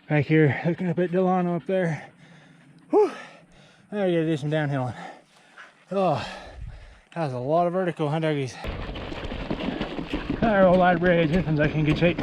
Back here, looking up at Delano up there. Whew. Now we gotta do some downhilling. Oh, that was a lot of vertical, huh, doggies? Our old light bridge, this one's actually in good shape.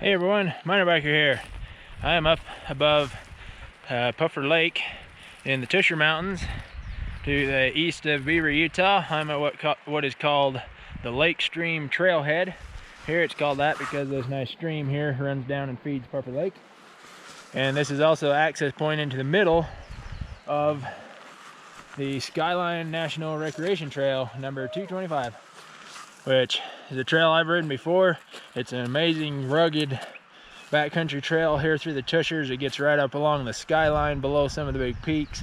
Hey everyone, MinerBiker here. I am up above Puffer Lake in the Tushar Mountains to the east of Beaver, Utah. I'm at what is called the Lakestream Trailhead. Here it's called that because this nice stream here runs down and feeds Puffer Lake. And this is also access point into the middle of the Skyline National Recreation Trail number 225, which is a trail I've ridden before. It's an amazing, rugged backcountry trail here through the Tushars. It gets right up along the skyline below some of the big peaks,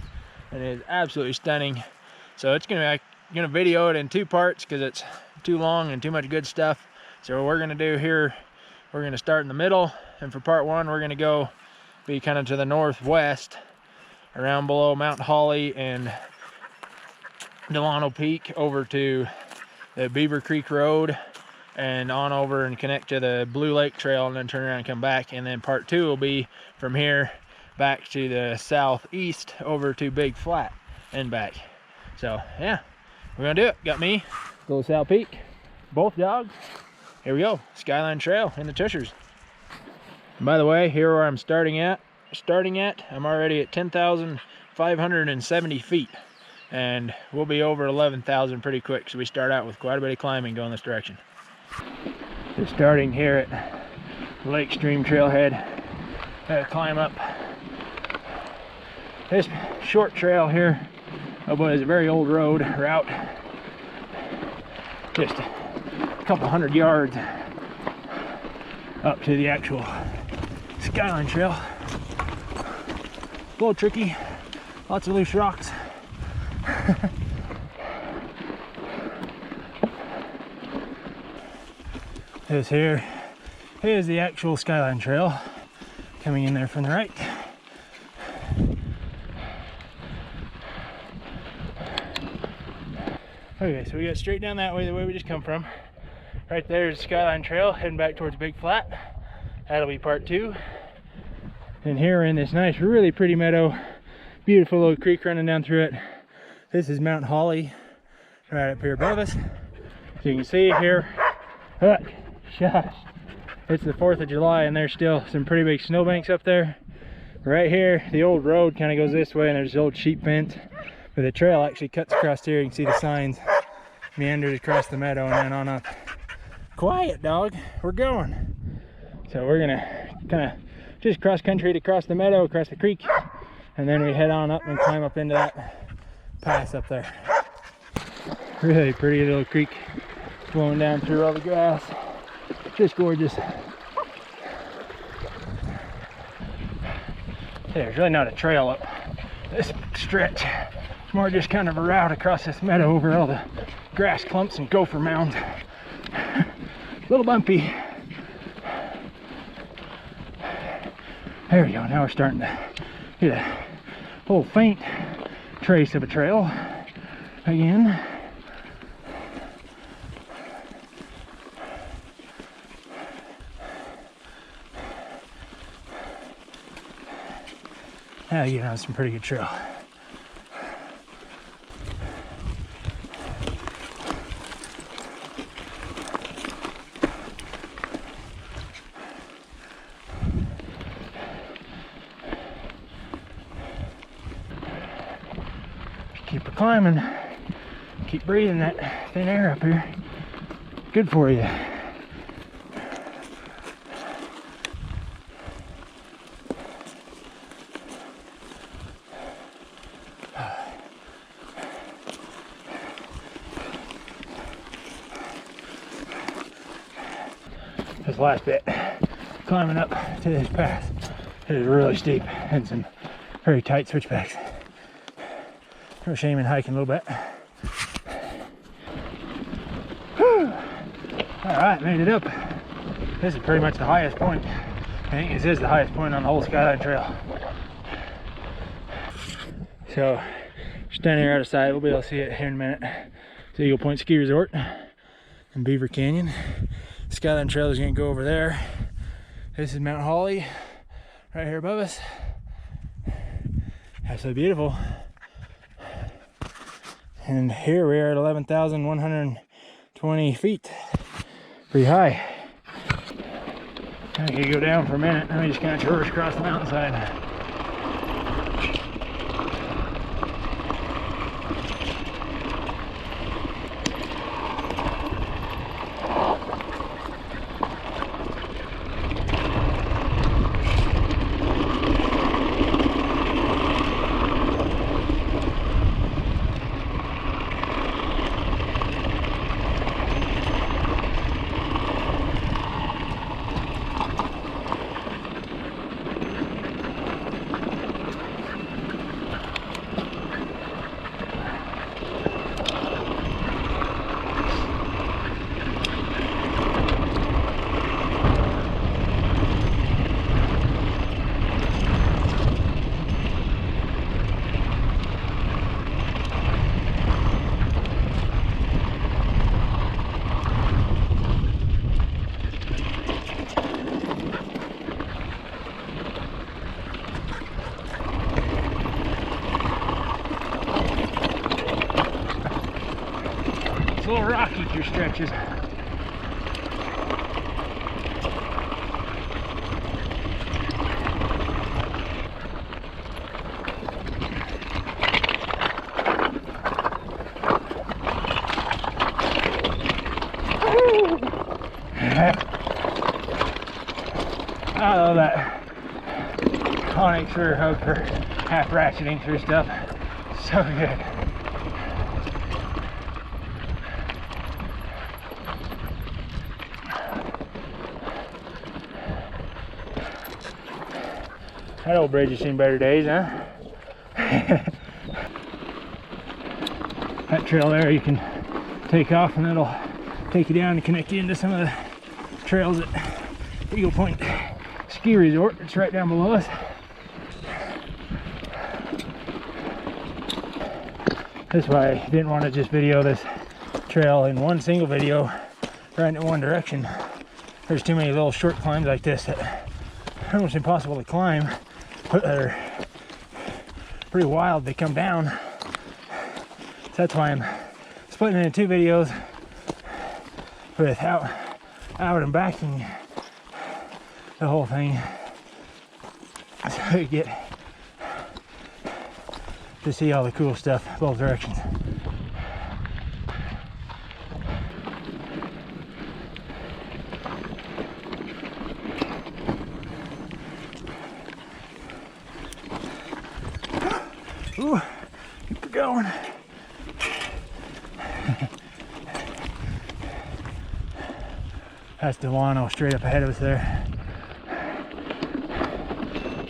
and it is absolutely stunning. So I'm gonna video it in two parts because it's too long and too much good stuff. So what we're gonna do here, we're gonna start in the middle, and for part one, we're gonna go be kind of to the northwest, around below Mount Holly and Delano Peak, over to the Beaver Creek Road and on over and connect to the Blue Lake Trail, and then turn around and come back. And then part two will be from here back to the southeast over to Big Flat and back. So yeah, we're gonna do it. Got me, little South Peak, both dogs. Here we go, Skyline Trail in the Tushars. And by the way, here where I'm starting at, I'm already at 10,570 feet. And we'll be over 11,000 pretty quick, so we start out with quite a bit of climbing going this direction. Just starting here at Lakestream Trailhead, climb up this short trail here of what is a very old route, just a couple hundred yards up to the actual Skyline Trail. A little tricky, lots of loose rocks. This here is the actual Skyline Trail, coming in there from the right. Okay, so we got straight down that way, the way we just come from. Right there's Skyline Trail, heading back towards Big Flat. That'll be part two. And here we're in this nice, really pretty meadow, beautiful little creek running down through it. This is Mount Holly, right up here above us. So you can see here, look, shush, it's the 4th of July and there's still some pretty big snowbanks up there. Right here, the old road kind of goes this way, and there's the old sheep fence, but the trail actually cuts across here. You can see the signs, meanders across the meadow and then on up. Quiet, dog, we're going. So we're gonna kind of just cross country to cross the meadow, across the creek, and then we head on up and climb up into that pass up there. Really pretty little creek flowing down through all the grass. Just gorgeous. There's really not a trail up this stretch. It's more just kind of a route across this meadow over all the grass clumps and gopher mounds. A little bumpy. There we go. Now we're starting to get a little faint trace of a trail again. Now you know, some pretty good trail. Keep climbing, keep breathing that thin air up here. Good for you. This last bit, climbing up to this path, it is really steep and some very tight switchbacks. No shame in hiking a little bit. Whew. Alright, made it up. This is pretty much the highest point. I think this is the highest point on the whole Skyline Trail. So, standing here out of sight, we'll be able to see it here in a minute. It's Eagle Point Ski Resort in Beaver Canyon. Skyline Trail is going to go over there. This is Mount Holly, right here above us. Absolutely beautiful. And here we are at 11,120 feet. Pretty high. I can go down for a minute. Let me just kind of traverse across the mountainside. It's a little rocky through stretches. I love that Onyx rear hook for half ratcheting through stuff. So good. That old bridge has seen better days, huh? That trail there, you can take off and it'll take you down and connect you into some of the trails at Eagle Point Ski Resort. It's right down below us. That's why I didn't want to just video this trail in one single video right in one direction. There's too many little short climbs like this that are almost impossible to climb, but they're pretty wild. They come down. So that's why I'm splitting it into two videos with out and backing the whole thing, so you get to see all the cool stuff both directions. Ooh, keep it going. That's Delano straight up ahead of us there.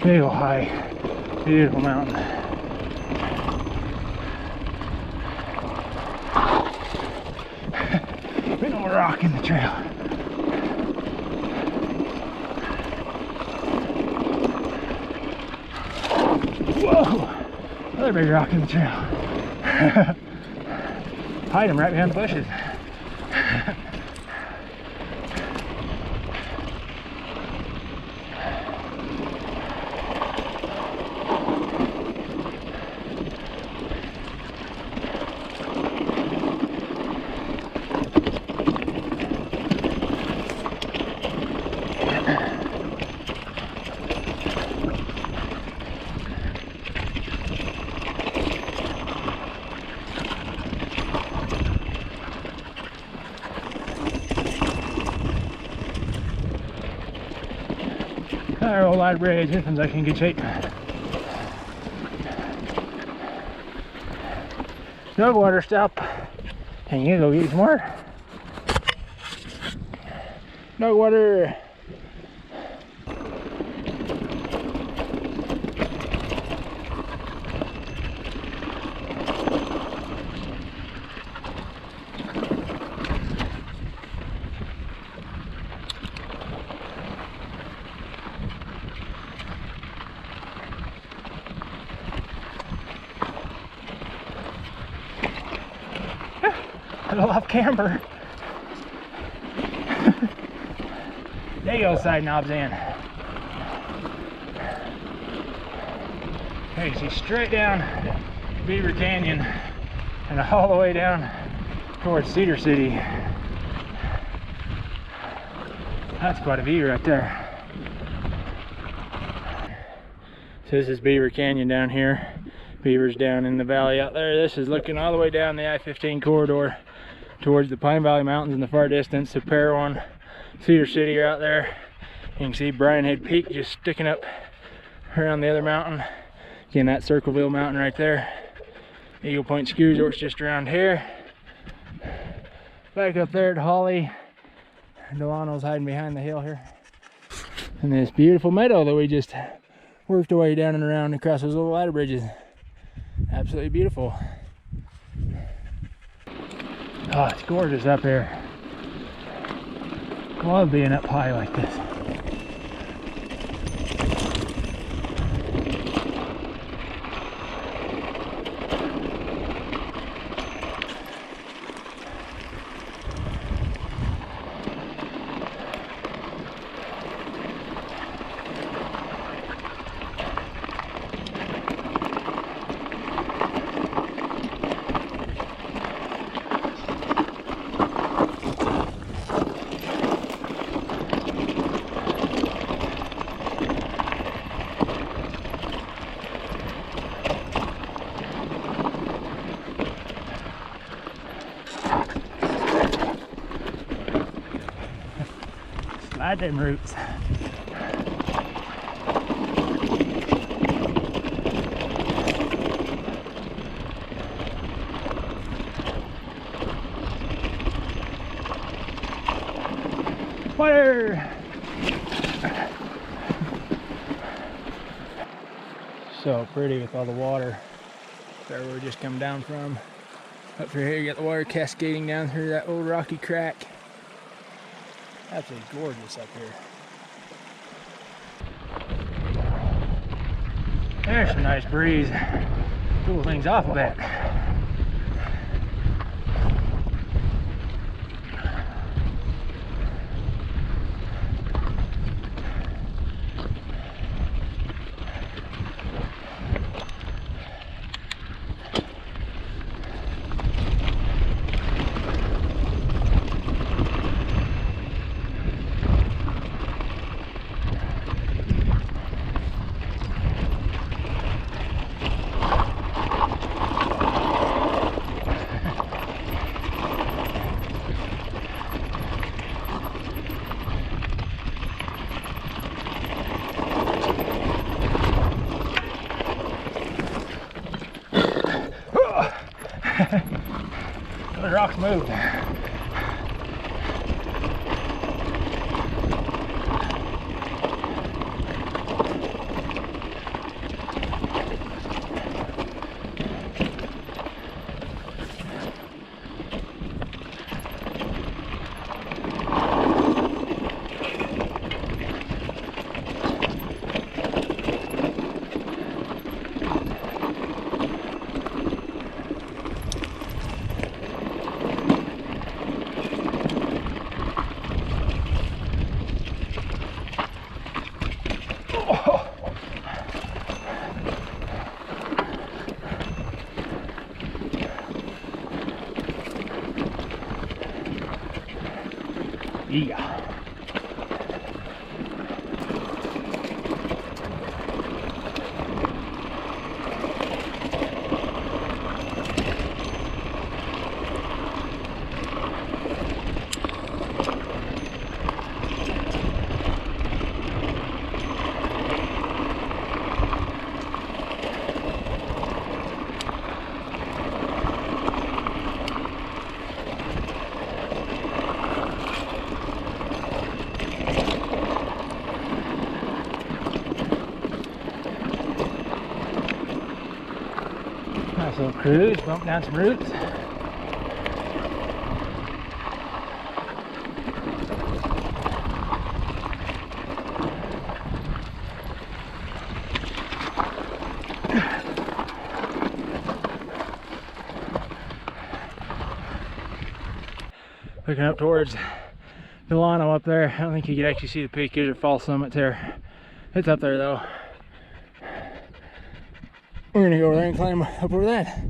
Big old high, beautiful mountain. Big old rock in the trail. Whoa! Another big rock in the trail. Hide him right behind the bushes. Our old light bridge, this one's like in good shape. Snug water stop. And you go get some water. Snug water. little off camber. There you go, side knobs in. There you see straight down Beaver Canyon and all the way down towards Cedar City. That's quite a view right there. So this is Beaver Canyon down here. Beaver's down in the valley out there. This is looking all the way down the I-15 corridor towards the Pine Valley Mountains in the far distance. The Parowan, Cedar City are out there. You can see Brian Head Peak just sticking up around the other mountain. Again, that Circleville Mountain right there. Eagle Point Ski Resort's just around here. Back up there to Holly. Delano's hiding behind the hill here. And this beautiful meadow that we just worked our way down and around across those little ladder bridges. Absolutely beautiful. Oh, it's gorgeous up here. I love being up high like this. Slide them roots. Water! So pretty with all the water there where we just come down from. Up through here you got the water cascading down through that old rocky crack. Absolutely gorgeous up here. There's some nice breeze. Cool things off a bit. The rocks moved. Yeah. Nice little cruise, bump down some roots. looking up towards Delano up there. I don't think you could actually see the peak. There's a false summit there. It's up there though. We're gonna go over there and climb up over that.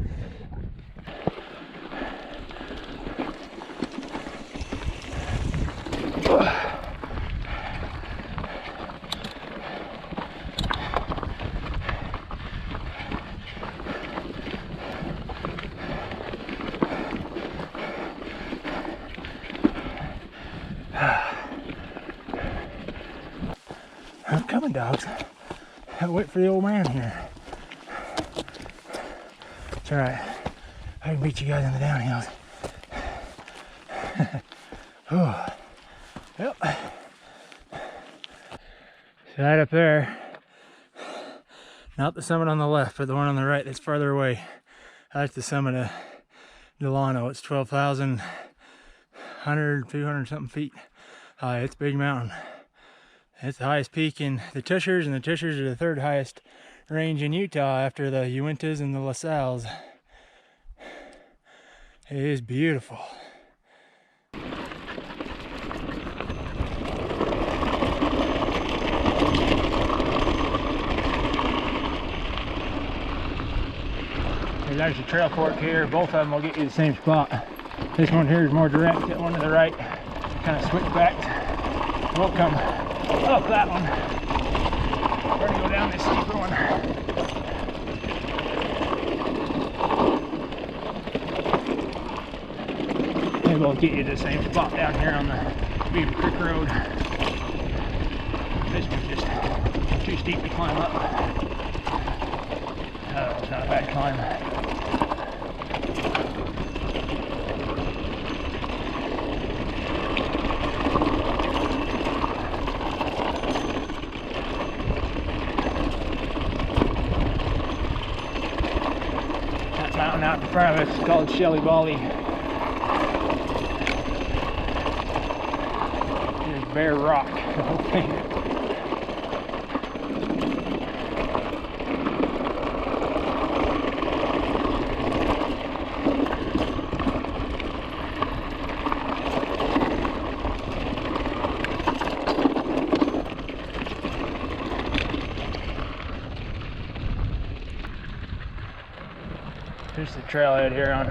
I'm coming, dogs. Wait for the old man here. It's alright. I can beat you guys in the downhills. Oh. Yep. So right up there. Not the summit on the left, but the one on the right that's farther away. That's the summit of Delano. It's 12,100, 200 something feet high. It's a big mountain. It's the highest peak in the Tushars, and the Tushars are the third highest range in Utah after the Uintas and the La Salles. It is beautiful. There's actually a trail fork here. Both of them will get you the same spot. This one here is more direct. That one to the right kind of switchbacks. We'll come up that one. We're gonna go down this steeper one. Maybe we'll get you to the same spot down here on the Beaver Creek Road. This one's just too steep to climb up. It's not a bad climb. Mountain out in front of us is called Shelly Bally. There's bare rock, the whole thing. There's the trailhead here on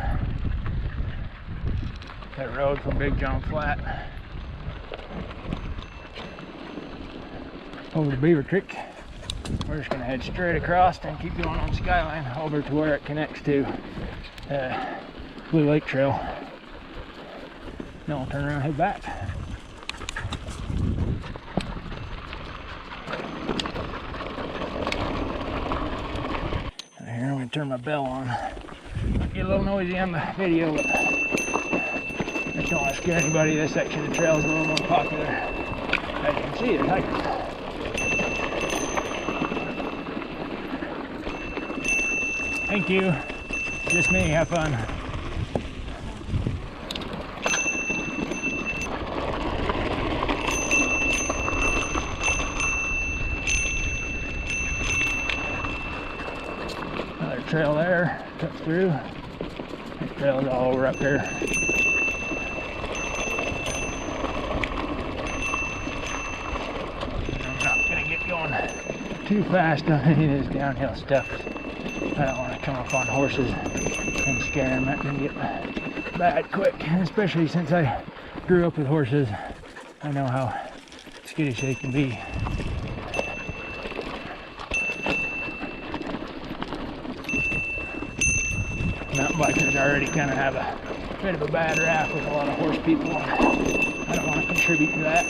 that road from Big John Flat over to Beaver Creek. We're just going to head straight across and keep going on Skyline over to where it connects to Blue Lake Trail. Then we'll turn around and head back. Here, I'm going to turn my bell on. Might get a little noisy on the video, but I just don't want to scare anybody. This section of the trail is a little more popular. As you can see, there's hikers. Thank you. Just me. Have fun. Another trail there. Cuts through. This trail's all over up here. I'm not going to get going too fast on any of this downhill stuff. I don't want to come up on horses and scare them. That can get bad quick, especially since I grew up with horses. I know how skittish they can be. Mountain bikers already kind of have a bit of a bad rap with a lot of horse people. I don't want to contribute to that.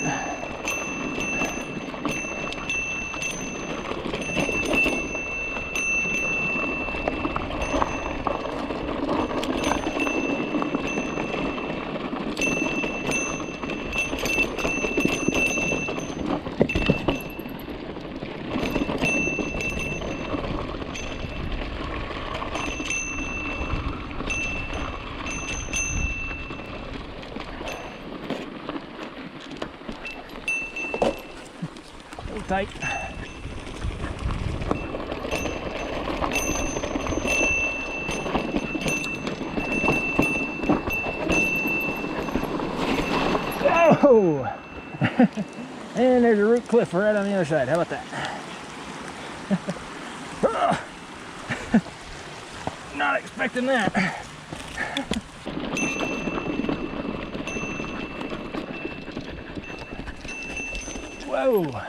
Tight. Whoa! And there's a root cliff right on the other side. How about that? Not expecting that. Whoa!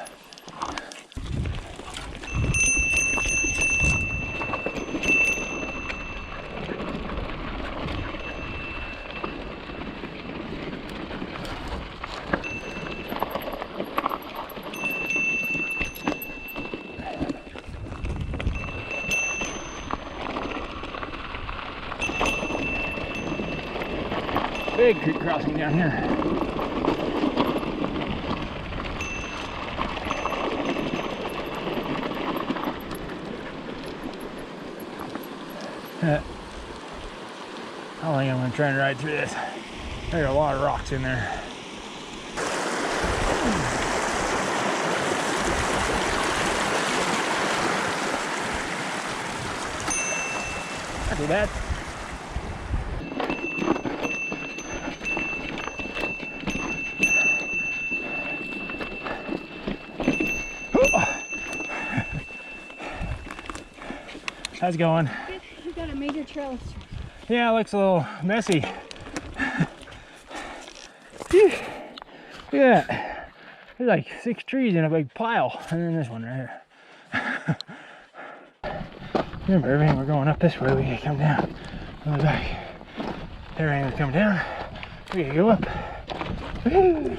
Big creek crossing down here. I don't think I'm going to try and ride through this. There's a lot of rocks in there. Not too bad. How's it going? You got a major trail. Yeah, it looks a little messy. Phew. Look at that. There's like 6 trees in a big pile. And then this one right here. Remember, everything we're going up this way, we gotta come down on the back. Everything that's coming down, we gotta go up. Woo.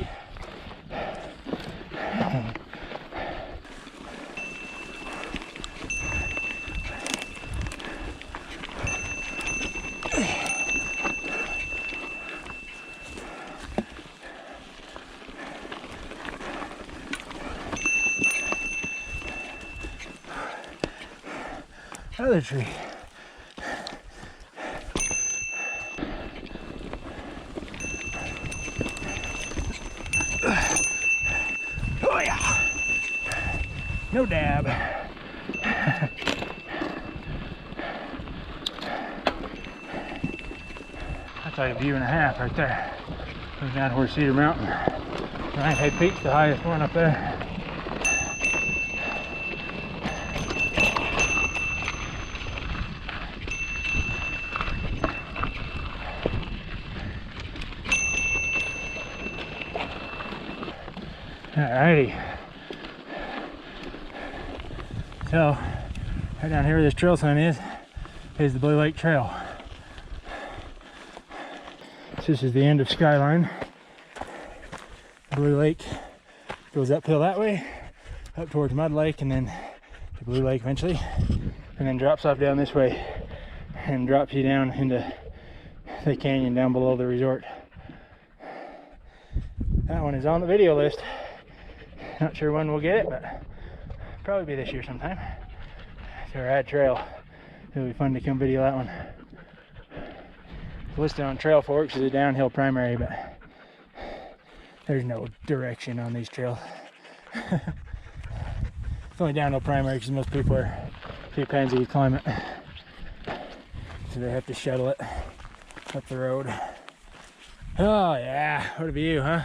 Another tree. Oh yeah. No dab. That's like a view and a half right there. Goes down towards Cedar Mountain. Ninehead Peak's the highest one up there. Alrighty. So, right down here where this trail sign is the Blue Lake Trail. So this is the end of Skyline. Blue Lake goes uphill that way, up towards Mud Lake, and then to Blue Lake eventually, and then drops off down this way and drops you down into the canyon down below the resort. That one is on the video list. Not sure when we'll get it, but probably be this year sometime. It's a rad trail. It'll be fun to come video that one. Listed on Trail Forks is a downhill primary, but there's no direction on these trails. It's only downhill primary because most people are too pansy to climb it, so they have to shuttle it up the road. Oh yeah, what a view, huh?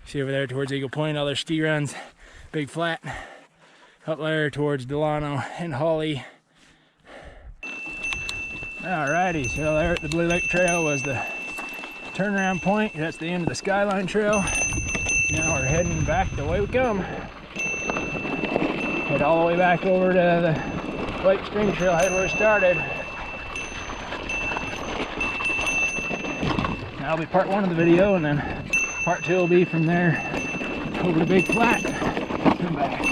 See over there towards Eagle Point, all their ski runs, big flat. Up there towards Delano and Holly. Alrighty, so there at the Blue Lake Trail was the turnaround point. That's the end of the Skyline Trail. Now we're heading back the way we come. Head all the way back over to the Lakestream Trailhead where we started. That'll be part 1 of the video, and then part 2 will be from there over the big flat and back.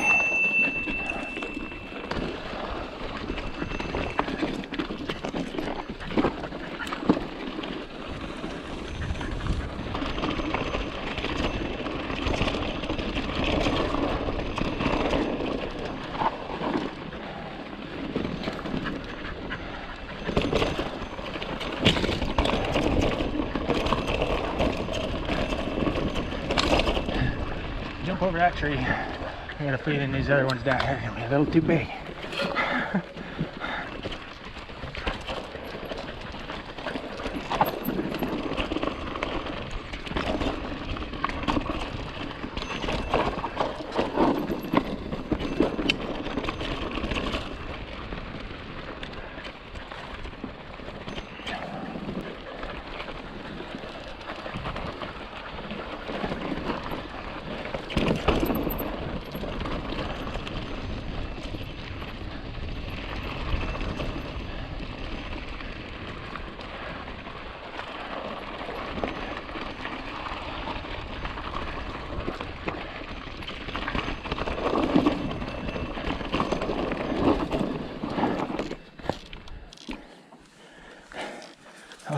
Jump over that tree. I got a feeling these other ones down here are gonna be a little too big.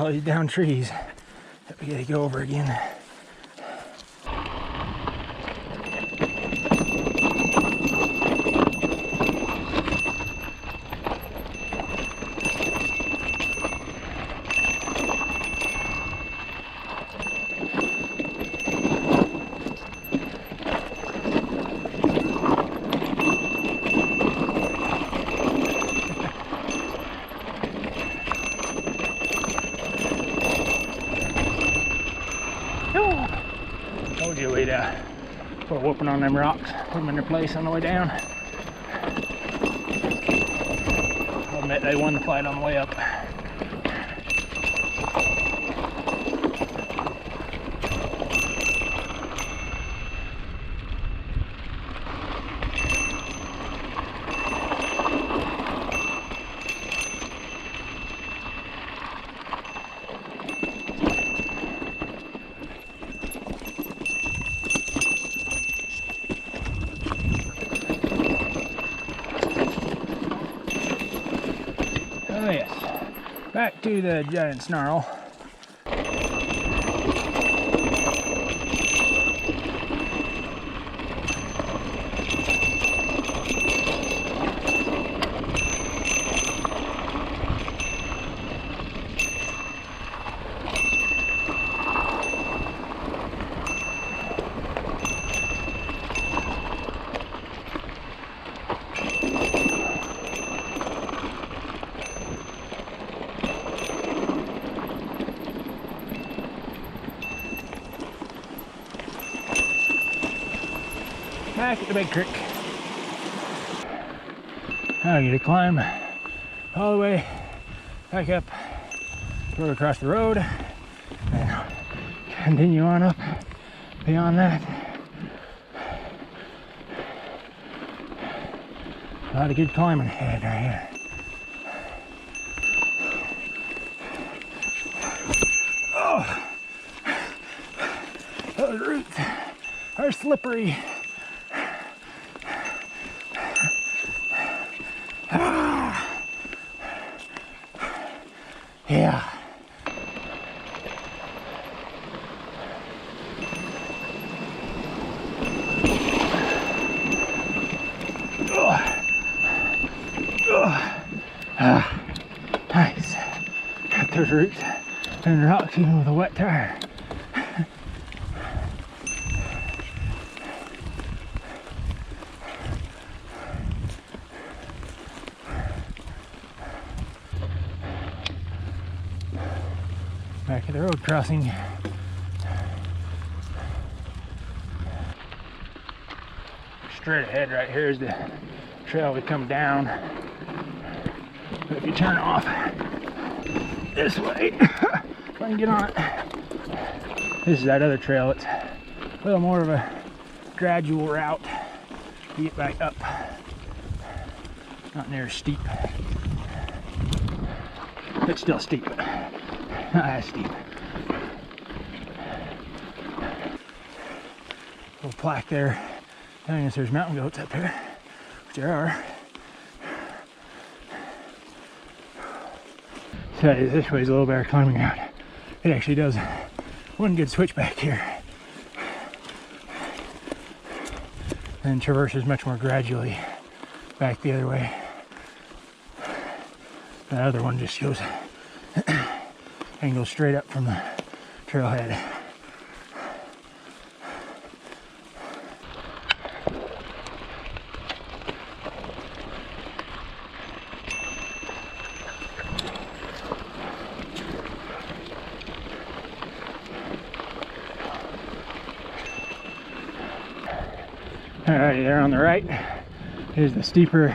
all these down trees that we gotta go over again. Told you we'd put a whooping on them rocks, put them in their place on the way down. I'll admit they won the fight on the way up. Oh yes, back to the giant snarl. Back at the big creek. Now I get to climb all the way back up, go across the road, and continue on up beyond that. A lot of good climbing ahead right here. Oh, those roots are slippery. Yeah. Nice. Got those roots and rocks even with a wet tire. Back at the road crossing. Straight ahead right here is the trail we come down. But if you turn off this way, if I can get on it, this is that other trail. It's a little more of a gradual route to get back up. Not near as steep. It's still steep, but not as steep. Little plaque there telling us there's mountain goats up here, which there are. So this way is a little better climbing route. It actually does one good switchback here, and traverses much more gradually back the other way. That other one just goes and goes straight up from the trailhead. Alrighty, there on the right is the steeper,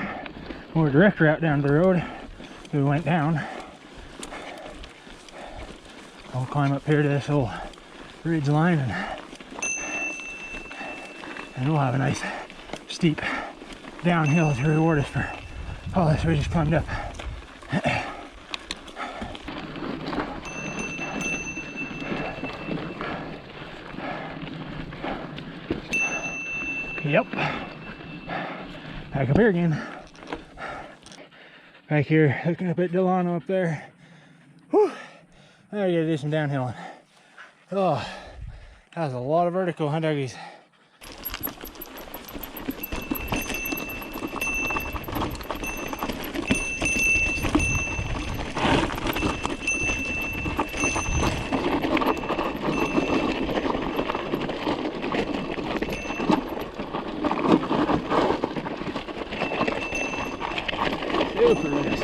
more direct route down to the road that we went down. We'll climb up here to this little ridge line and we'll have a nice steep downhill to reward us for all this we just climbed up. Yep. Back up here again. Back here, looking up at Delano up there. Whew. I gotta do some downhilling. Oh, that was a lot of vertical, huh, doggies? Super nice.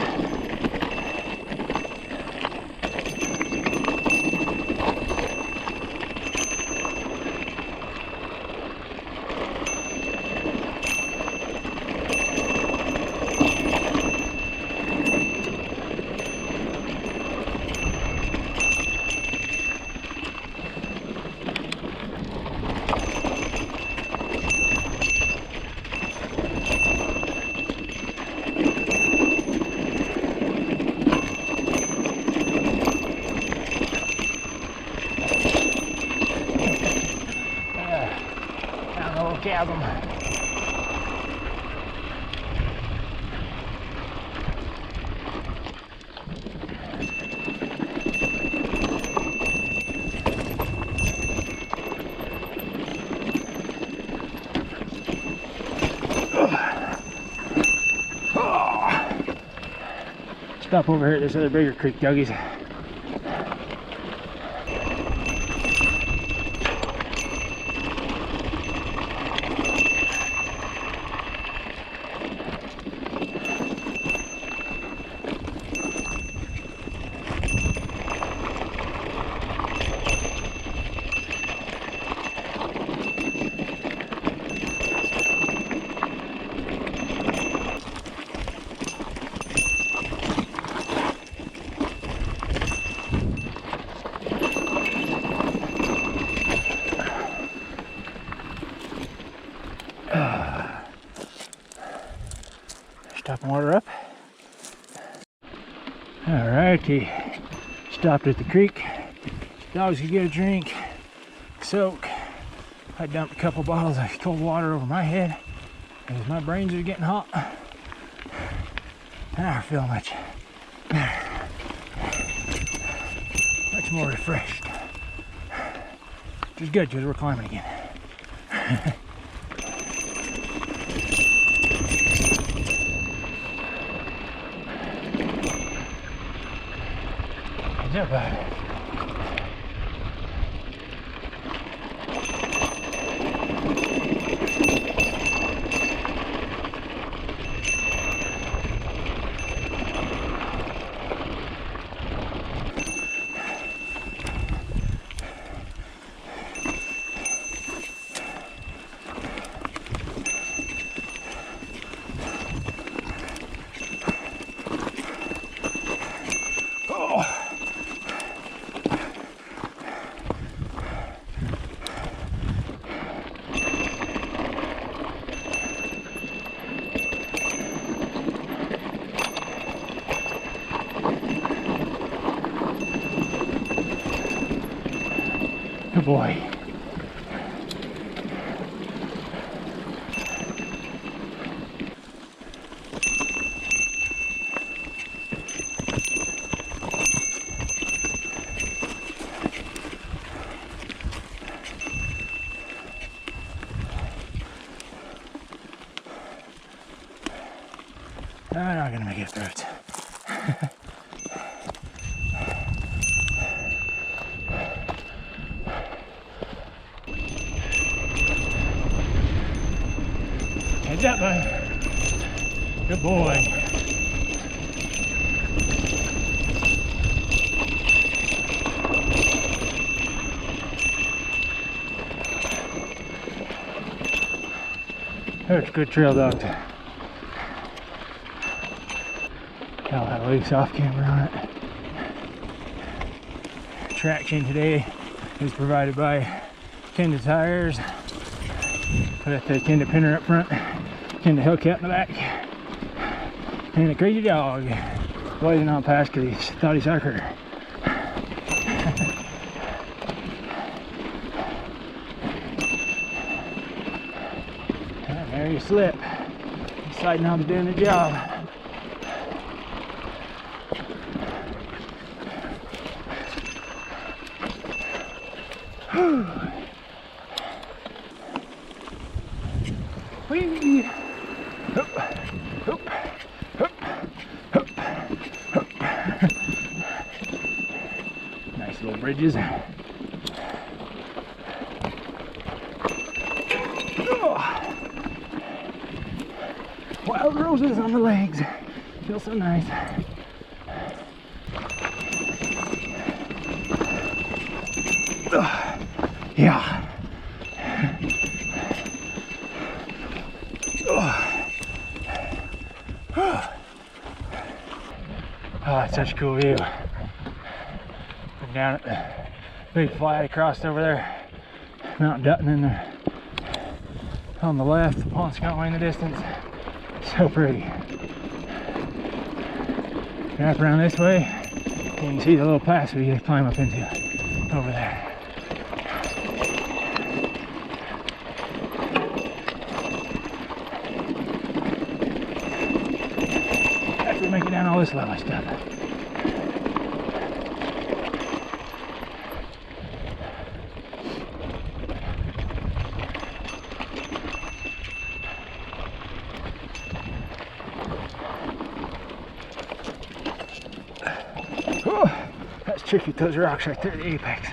Chasm. Stop over here at this other bigger creek, doggies. Stopping water up. Alrighty, stopped at the creek. Dogs could get a drink, soak. I dumped a couple bottles of cold water over my head because my brains are getting hot. And I feel much more refreshed. Which is good because we're climbing again. Not bad. Good boy. I'm not gonna make it through it. Heads up, bud. Good boy. There's a good trail dog. I'll have a loose off camera on it. Traction today is provided by Kenda tires with the Kenda pinner up front, Kenda Hellcat in the back, and a crazy dog blazing on past because he thought he saw her. And there you slip. Deciding how to doing the job. Whee! Hoop, hoop, hoop, hoop, hoop. Nice little bridges. Oh. Wild roses on the legs. Feel so nice. Oh. Yeah. Oh, it's such a cool view. Look down at the big flat across over there. Mount Dutton in there. On the left, the Ponscotway in the distance. So pretty. Wrap around this way, you can see the little pass we climb up into over there. After making down all this lovely stuff. That's tricky with those rocks right there at the apex.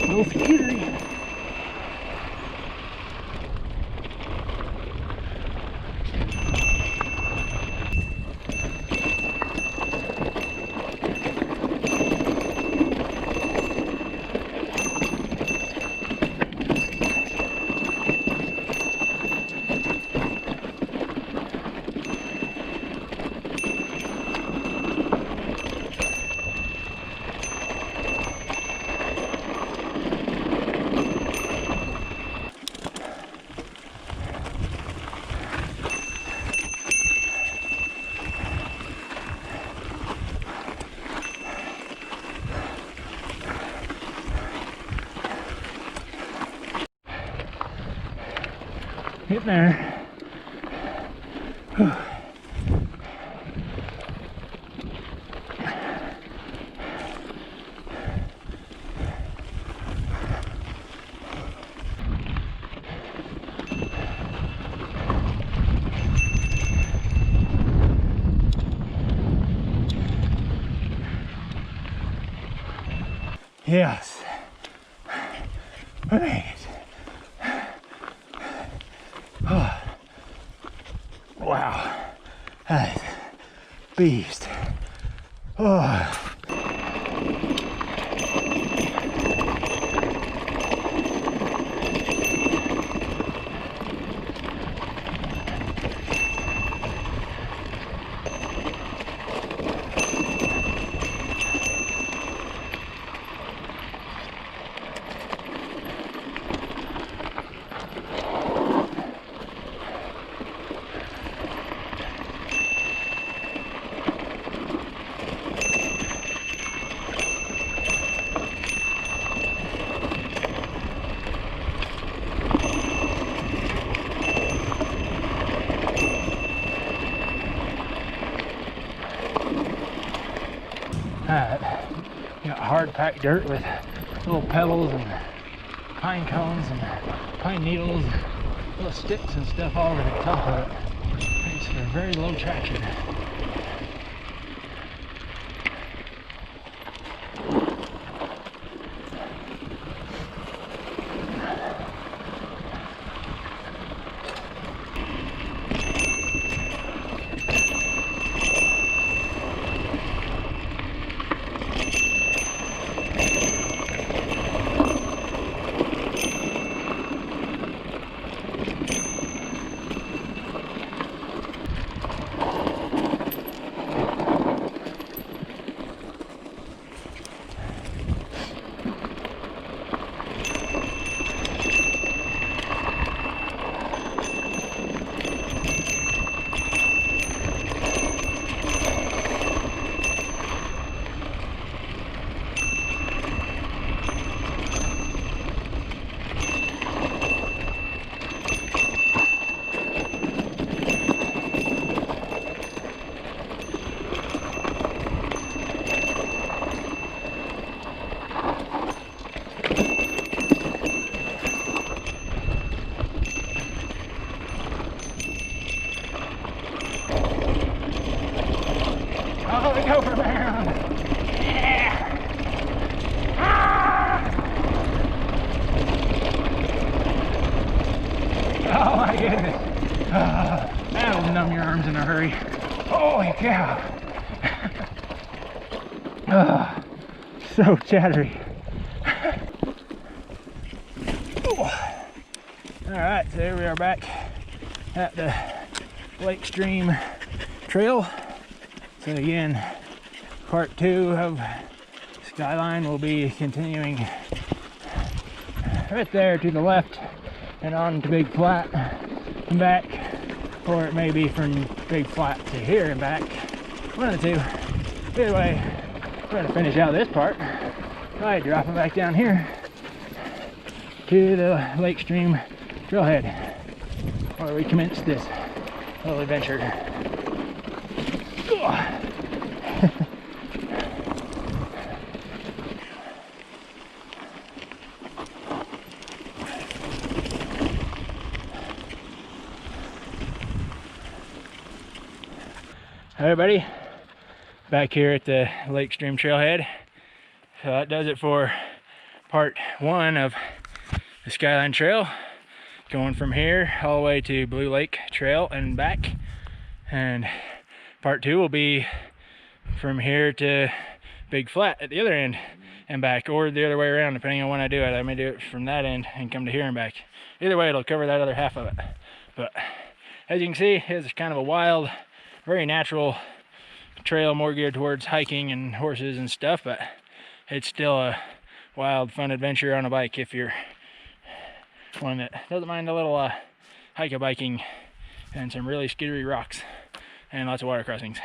No Fezzari. Getting there. Whew. Yes. Right. Oh. Wow. That's beast. Oh. Got hard packed dirt with little pebbles and pine cones and pine needles, little sticks and stuff all over the top of it. It's for very low traction. goodness. That'll numb your arms in a hurry. Holy cow. So chattery. Alright, so here we are back at the Lakestream Trail. So again, part 2 of Skyline will be continuing right there to the left and on to Big Flat and back, or it may be from Big Flat to here and back, one of the two. Either way, we're going to finish out this part by dropping back down here to the Lakestream Trailhead, where we commenced this little adventure. Hi everybody, back here at the Lakestream Trailhead. So that does it for part 1 of the Skyline Trail, going from here all the way to Blue Lake Trail and back. And part 2 will be from here to Big Flat at the other end and back, or the other way around depending on when I do it. I may do it from that end and come to here and back. Either way, it'll cover that other half of it. But as you can see, it's kind of a wild, very natural trail, more geared towards hiking and horses and stuff, but it's still a wild, fun adventure on a bike if you're one that doesn't mind a little hike-a-biking and some really skittery rocks and lots of water crossings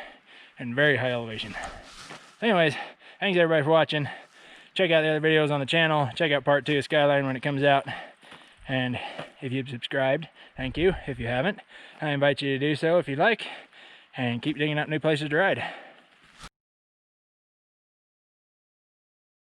and very high elevation. Anyways, thanks everybody for watching. Check out the other videos on the channel. Check out part 2 of Skyline when it comes out. And if you've subscribed, thank you. If you haven't, I invite you to do so if you'd like. And keep digging up new places to ride.